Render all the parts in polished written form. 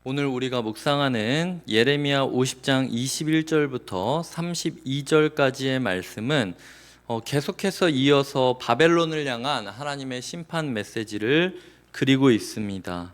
오늘 우리가 묵상하는 예레미야 50장 21절부터 32절까지의 말씀은 계속해서 이어서 바벨론을 향한 하나님의 심판 메시지를 그리고 있습니다.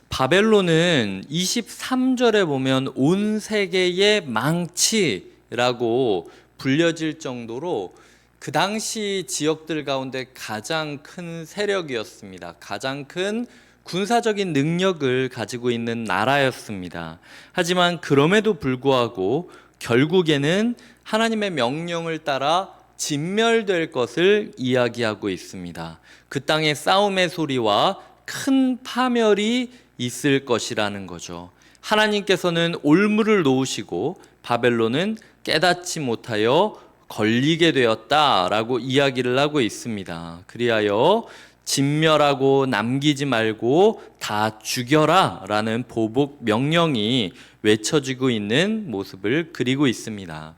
바벨론은 23절에 보면 온 세계의 망치라고 불려질 정도로 그 당시 지역들 가운데 가장 큰 세력이었습니다. 가장 큰 군사적인 능력을 가지고 있는 나라였습니다. 하지만 그럼에도 불구하고 결국에는 하나님의 명령을 따라 진멸될 것을 이야기하고 있습니다. 그 땅의 싸움의 소리와 큰 파멸이 있을 것이라는 거죠. 하나님께서는 올무를 놓으시고 바벨론은 깨닫지 못하여 걸리게 되었다라고 이야기를 하고 있습니다. 그리하여 진멸하고 남기지 말고 다 죽여라 라는 보복 명령이 외쳐지고 있는 모습을 그리고 있습니다.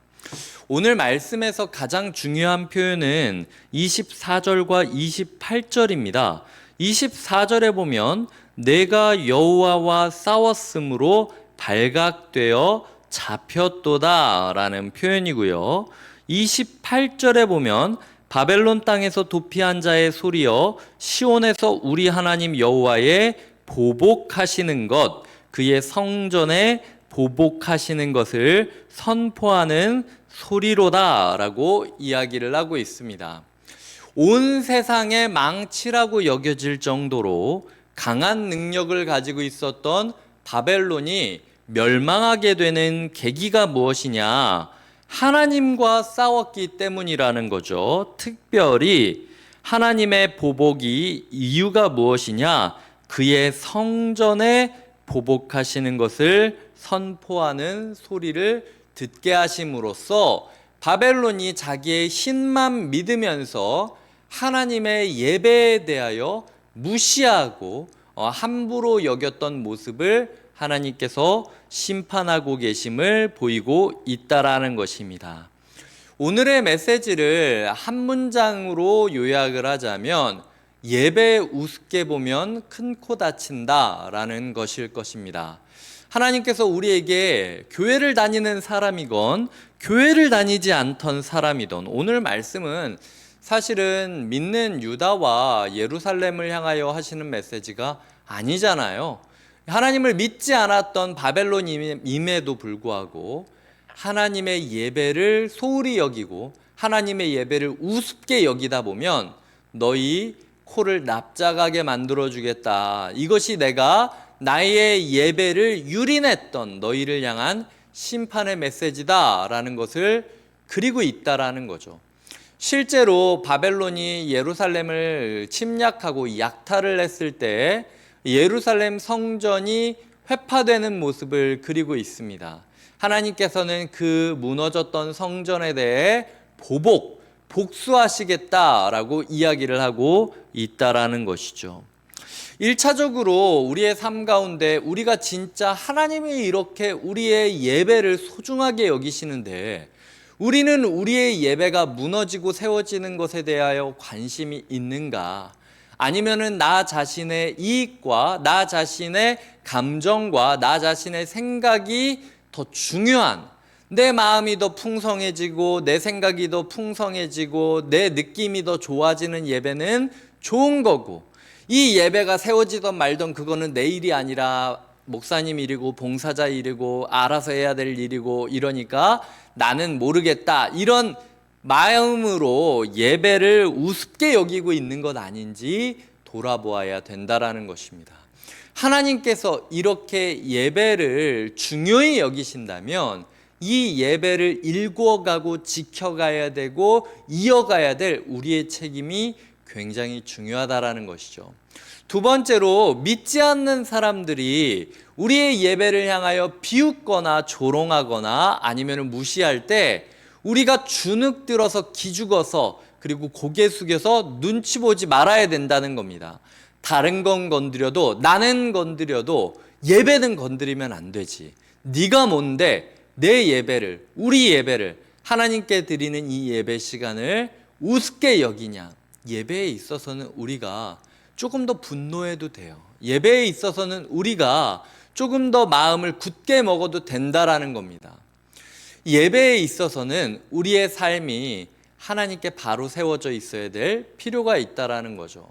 오늘 말씀에서 가장 중요한 표현은 24절과 28절입니다. 24절에 보면 내가 여호와와 싸웠으므로 발각되어 잡혔도다 라는 표현이고요. 28절에 보면 바벨론 땅에서 도피한 자의 소리여 시온에서 우리 하나님 여호와의 보복하시는 것, 그의 성전에 보복하시는 것을 선포하는 소리로다 라고 이야기를 하고 있습니다. 온 세상의 망치라고 여겨질 정도로 강한 능력을 가지고 있었던 바벨론이 멸망하게 되는 계기가 무엇이냐? 하나님과 싸웠기 때문이라는 거죠. 특별히 하나님의 보복이 이유가 무엇이냐? 그의 성전에 보복하시는 것을 선포하는 소리를 듣게 하심으로써 바벨론이 자기의 힘만 믿으면서 하나님의 예배에 대하여 무시하고 함부로 여겼던 모습을 하나님께서 심판하고 계심을 보이고 있다라는 것입니다. 오늘의 메시지를 한 문장으로 요약을 하자면 예배 우습게 보면 큰 코 다친다라는 것일 것입니다. 하나님께서 우리에게 교회를 다니는 사람이건 교회를 다니지 않던 사람이던 오늘 말씀은 사실은 믿는 유다와 예루살렘을 향하여 하시는 메시지가 아니잖아요. 하나님을 믿지 않았던 바벨론임에도 불구하고 하나님의 예배를 소홀히 여기고 하나님의 예배를 우습게 여기다 보면 너희 코를 납작하게 만들어주겠다. 이것이 내가 나의 예배를 유린했던 너희를 향한 심판의 메시지다라는 것을 그리고 있다라는 거죠. 실제로 바벨론이 예루살렘을 침략하고 약탈을 했을 때 예루살렘 성전이 회파되는 모습을 그리고 있습니다. 하나님께서는 그 무너졌던 성전에 대해 복수하시겠다라고 이야기를 하고 있다라는 것이죠. 1차적으로 우리의 삶 가운데 우리가 진짜 하나님이 이렇게 우리의 예배를 소중하게 여기시는데 우리는 우리의 예배가 무너지고 세워지는 것에 대하여 관심이 있는가? 아니면은 나 자신의 이익과 나 자신의 감정과 나 자신의 생각이 더 중요한, 내 마음이 더 풍성해지고 내 생각이 더 풍성해지고 내 느낌이 더 좋아지는 예배는 좋은 거고, 이 예배가 세워지던 말던 그거는 내 일이 아니라 목사님 일이고 봉사자 일이고 알아서 해야 될 일이고 이러니까 나는 모르겠다, 이런 마음으로 예배를 우습게 여기고 있는 것 아닌지 돌아보아야 된다라는 것입니다. 하나님께서 이렇게 예배를 중요히 여기신다면 이 예배를 일구어가고 지켜가야 되고 이어가야 될 우리의 책임이 굉장히 중요하다라는 것이죠. 두 번째로, 믿지 않는 사람들이 우리의 예배를 향하여 비웃거나 조롱하거나 아니면 무시할 때 우리가 주눅 들어서 기죽어서 그리고 고개 숙여서 눈치 보지 말아야 된다는 겁니다. 다른 건 건드려도, 나는 건드려도 예배는 건드리면 안 되지. 네가 뭔데 내 예배를, 우리 예배를, 하나님께 드리는 이 예배 시간을 우습게 여기냐. 예배에 있어서는 우리가 조금 더 분노해도 돼요. 예배에 있어서는 우리가 조금 더 마음을 굳게 먹어도 된다라는 겁니다. 예배에 있어서는 우리의 삶이 하나님께 바로 세워져 있어야 될 필요가 있다라는 거죠.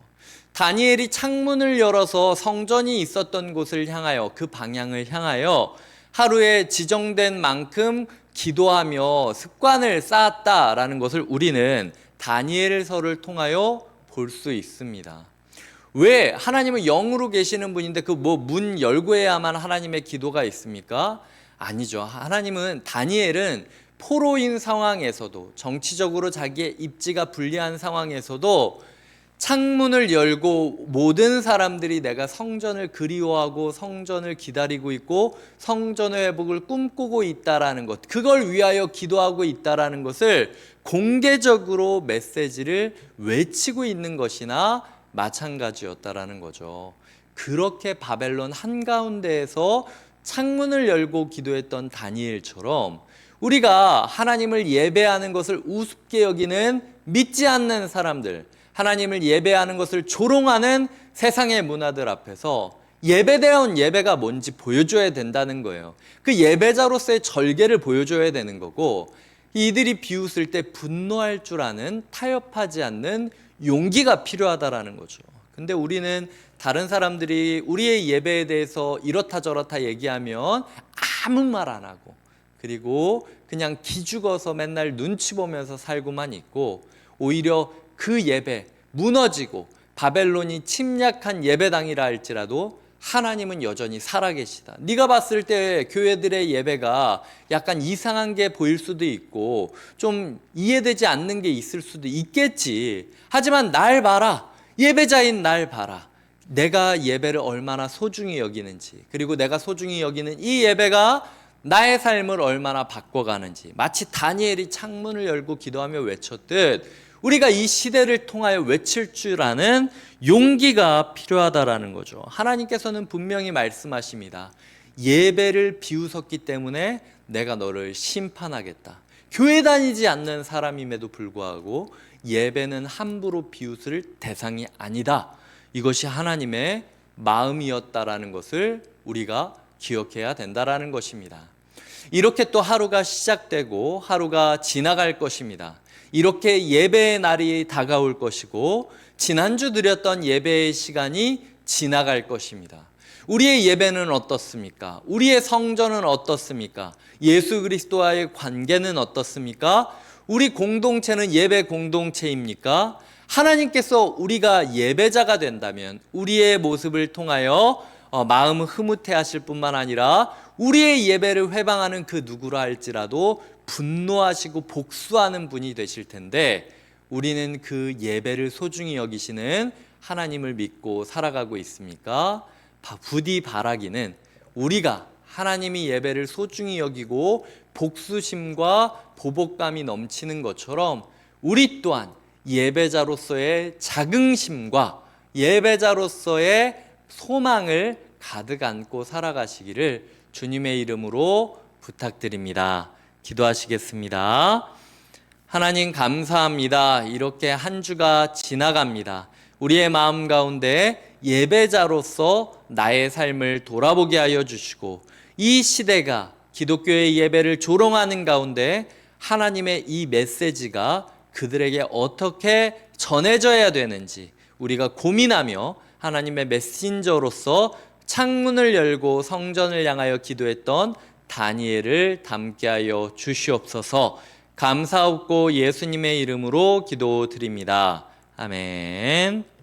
다니엘이 창문을 열어서 성전이 있었던 곳을 향하여, 그 방향을 향하여 하루에 지정된 만큼 기도하며 습관을 쌓았다라는 것을 우리는 다니엘서를 통하여 볼 수 있습니다. 왜 하나님은 영으로 계시는 분인데 그 문 열고 해야만 하나님의 기도가 있습니까? 아니죠. 하나님은, 다니엘은 포로인 상황에서도, 정치적으로 자기의 입지가 불리한 상황에서도 창문을 열고 모든 사람들이 내가 성전을 그리워하고 성전을 기다리고 있고 성전의 회복을 꿈꾸고 있다라는 것, 그걸 위하여 기도하고 있다라는 것을 공개적으로 메시지를 외치고 있는 것이나 마찬가지였다라는 거죠. 그렇게 바벨론 한가운데에서 창문을 열고 기도했던 다니엘처럼 우리가 하나님을 예배하는 것을 우습게 여기는 믿지 않는 사람들, 하나님을 예배하는 것을 조롱하는 세상의 문화들 앞에서 예배다운 예배가 뭔지 보여줘야 된다는 거예요. 그 예배자로서의 절개를 보여줘야 되는 거고, 이들이 비웃을 때 분노할 줄 아는, 타협하지 않는 용기가 필요하다라는 거죠. 근데 우리는 다른 사람들이 우리의 예배에 대해서 이렇다 저렇다 얘기하면 아무 말 안 하고, 그리고 그냥 기죽어서 맨날 눈치 보면서 살고만 있고, 오히려 그 예배 무너지고 바벨론이 침략한 예배당이라 할지라도 하나님은 여전히 살아계시다. 네가 봤을 때 교회들의 예배가 약간 이상한 게 보일 수도 있고 좀 이해되지 않는 게 있을 수도 있겠지. 하지만 날 봐라. 예배자인 날 봐라. 내가 예배를 얼마나 소중히 여기는지, 그리고 내가 소중히 여기는 이 예배가 나의 삶을 얼마나 바꿔가는지, 마치 다니엘이 창문을 열고 기도하며 외쳤듯 우리가 이 시대를 통하여 외칠 줄 아는 용기가 필요하다라는 거죠. 하나님께서는 분명히 말씀하십니다. 예배를 비웃었기 때문에 내가 너를 심판하겠다. 교회 다니지 않는 사람임에도 불구하고 예배는 함부로 비웃을 대상이 아니다. 이것이 하나님의 마음이었다라는 것을 우리가 기억해야 된다라는 것입니다. 이렇게 또 하루가 시작되고 하루가 지나갈 것입니다. 이렇게 예배의 날이 다가올 것이고 지난주 드렸던 예배의 시간이 지나갈 것입니다. 우리의 예배는 어떻습니까? 우리의 성전은 어떻습니까? 예수 그리스도와의 관계는 어떻습니까? 우리 공동체는 예배 공동체입니까? 하나님께서 우리가 예배자가 된다면 우리의 모습을 통하여 마음을 흐뭇해 하실 뿐만 아니라 우리의 예배를 회방하는 그 누구라 할지라도 분노하시고 복수하는 분이 되실 텐데, 우리는 그 예배를 소중히 여기시는 하나님을 믿고 살아가고 있습니까? 부디 바라기는 우리가 하나님이 예배를 소중히 여기고 복수심과 보복감이 넘치는 것처럼 우리 또한 예배자로서의 자긍심과 예배자로서의 소망을 가득 안고 살아가시기를 주님의 이름으로 부탁드립니다. 기도하시겠습니다. 하나님 감사합니다. 이렇게 한 주가 지나갑니다. 우리의 마음 가운데 예배자로서 나의 삶을 돌아보게 하여 주시고, 이 시대가 기독교의 예배를 조롱하는 가운데 하나님의 이 메시지가 그들에게 어떻게 전해져야 되는지 우리가 고민하며 하나님의 메신저로서 창문을 열고 성전을 향하여 기도했던 다니엘을 닮게 하여 주시옵소서. 감사하고 예수님의 이름으로 기도드립니다. 아멘.